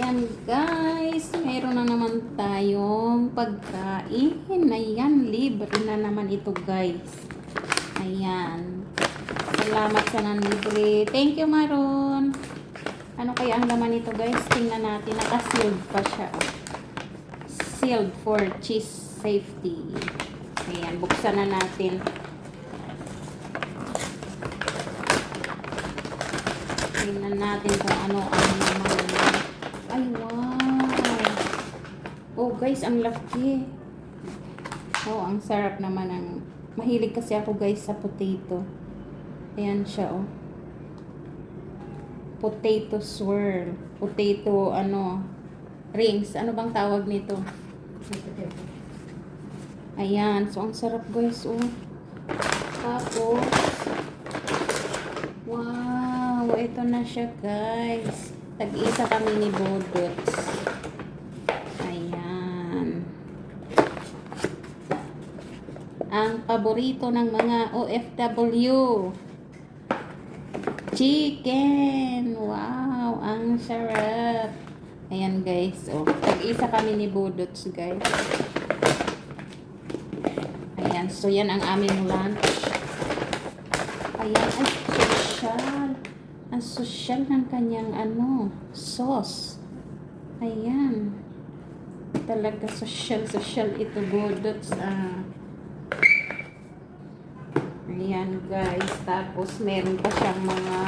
Ayan guys, meron na naman tayong pagkain. Ayan, libre na naman ito guys. Ayan. Salamat sa nanlibre. Thank you Maron. Ano kaya ang laman nito guys? Tingnan natin. Naka-sealed pa siya. Sealed for cheese safety. Ayan, buksan na natin. Tingnan natin kung ano ang laman. Ay, wow. Oh, guys, ang laki. Oh, ang sarap naman ng... Mahilig kasi ako, guys, sa potato. Ayan siya, oh. Potato swirl. Potato, rings. Ano bang tawag nito? Ayan. So, ang sarap, guys, oh. Tapos, wow. Ito na siya, guys. Tag-isa kami ni Bodots. Ayan. Ang paborito ng mga OFW. Chicken. Wow, ang sarap. Ayan guys. Oh, tag-isa kami ni Bodots guys. Ayan. So, yan ang aming lunch. Ayan. Ay, social. Ang social ng kanyang sauce. Ayan. Talaga social ito Bodots. Ayan guys. Tapos meron pa siyang mga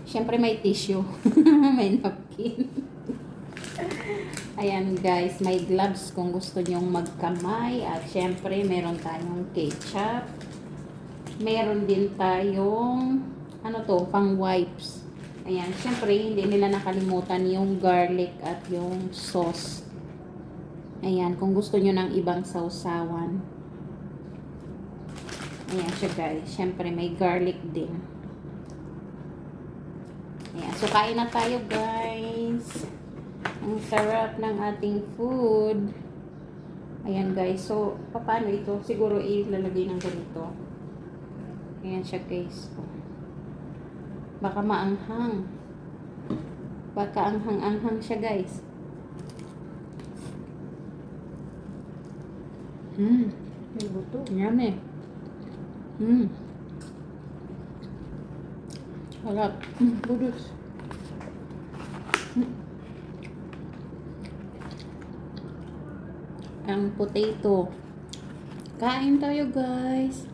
syempre may tissue. May napkin. Ayan guys. May gloves kung gusto nyong magkamay. At syempre meron tayong ketchup. Meron din tayong pang wipes. Ayan, syempre hindi nila nakalimutan yung garlic at yung sauce. Ayan, kung gusto nyo ng ibang sausawan. Ayan siya guys, syempre may garlic din. Ayan, so kain na tayo guys. Ang sarap ng ating food. Ayan guys, so paano ito? Siguro ilalagay ng ganito. Ayan siya guys. Baka maanghang. Baka anghang-anghang siya guys. May buto. Yummy. Harap. Budus. Ang potato. Kain tayo guys.